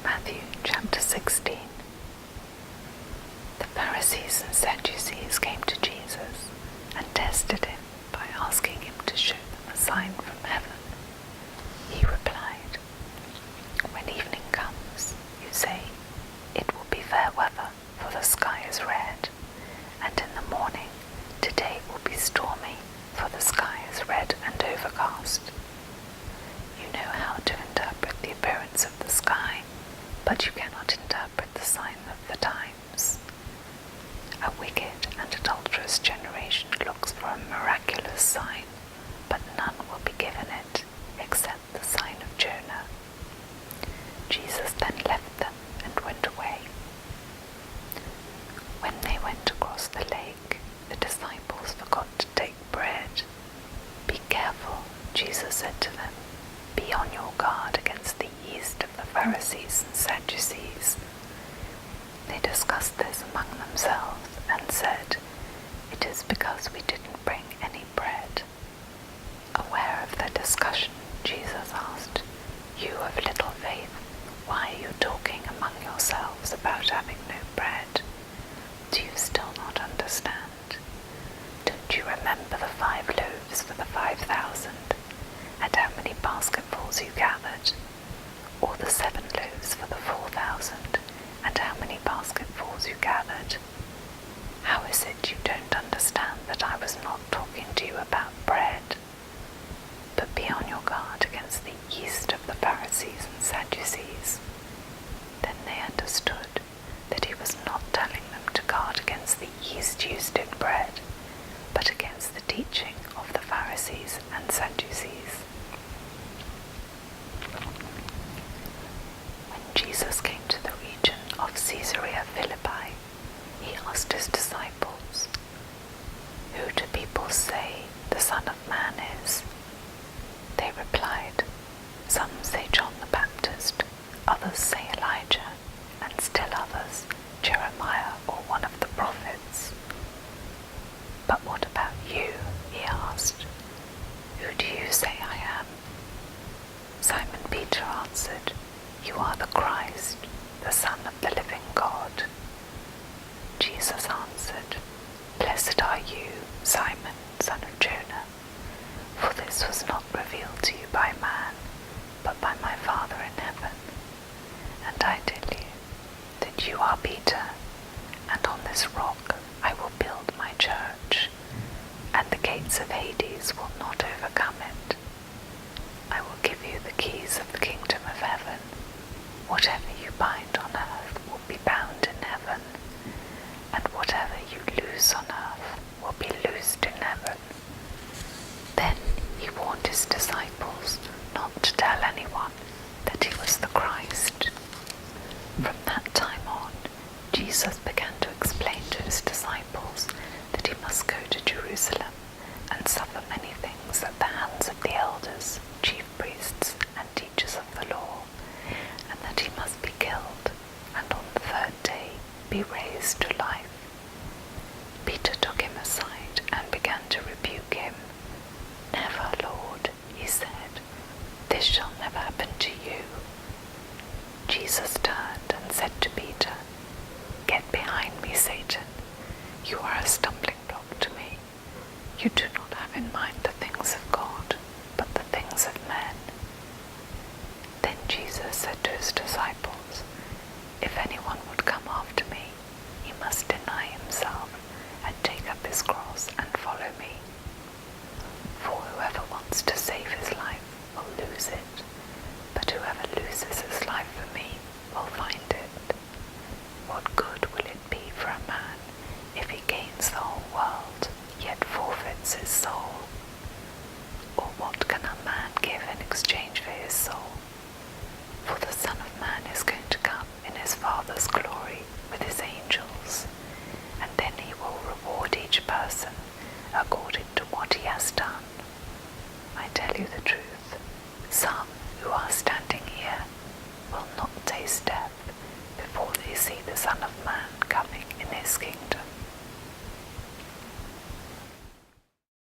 Matthew chapter 16. The Pharisees and Sadducees came to Jesus and tested him by asking him to show them a sign from heaven. He replied, "When evening comes, you say, 'It will be fair weather, for the sky is red,' and in the morning, 'Today will be stormy, for the sky is red and overcast.' You know how to interpret the appearance of the sky, but you cannot interpret the sign of the times. A wicked and adulterous generation looks for a miraculous sign, but none will be given it except the sign of Jonah." Jesus then left them and went away. When they went across the lake, the disciples forgot to take bread. "Be careful," Jesus said to them. "Be on your guard against the yeast of the Pharisees and Sadducees." They discussed this among themselves and said, "It is because we didn't bring any bread." Aware of their discussion, Jesus asked, "You of little faith, why are you talking among yourselves about having no bread? Do you still not understand? Don't you remember the 5 loaves for the 5,000, and how many basketfuls you gathered? Or the 7 loaves for the 4,000, and how many basketfuls you gathered? How is it you don't understand that I was not talking to you about bread? But be on your guard against the yeast of the Pharisees and Sadducees." Then they understood that he was not telling them to guard against the yeast used in bread, but against the teaching of the Pharisees and Sadducees. When Jesus came to the region of Caesarea Philippi, he asked his disciples, "Who do people say the Son of Man is?" They replied, "Some say John the Baptist, others say Elijah, and still others, Jeremiah or one of the prophets." "But what about you?" he asked. "Who do you say I am?" Simon Peter answered, "You are the Christ, the Son of the living God." Jesus answered, "Blessed are you, Simon, son of Jonah, for this was not revealed to you by man, but by my Father in heaven. And I tell you that you are Peter, and on this rock I will build my church, and the gates of Hades will not overcome it. I will give you the keys of the kingdom of heaven. Whatever you bind on earth will be bound in heaven, and whatever you loose on earth will be loosed in heaven." Then he warned his disciples not to tell anyone that he was the Christ. From that time on, Jesus began to explain to his disciples that he must go to Jerusalem and suffer many things at the hands of the elders, chief priests, and teachers of the law, and that he must be killed, and on the 3rd day be raised to life. Peter took him aside and began to rebuke him. "Never, Lord," he said, "this shall never happen to you." Jesus turned and said to Peter, "Get behind me, Satan. You are a stumbling block to me. You do not have in mind the things of God, but the things of men." Then Jesus said to his disciples, "If anyone would come after me, he must deny himself and take up his cross and follow me. For whoever wants to save his life will lose it, but whoever loses his life for me will find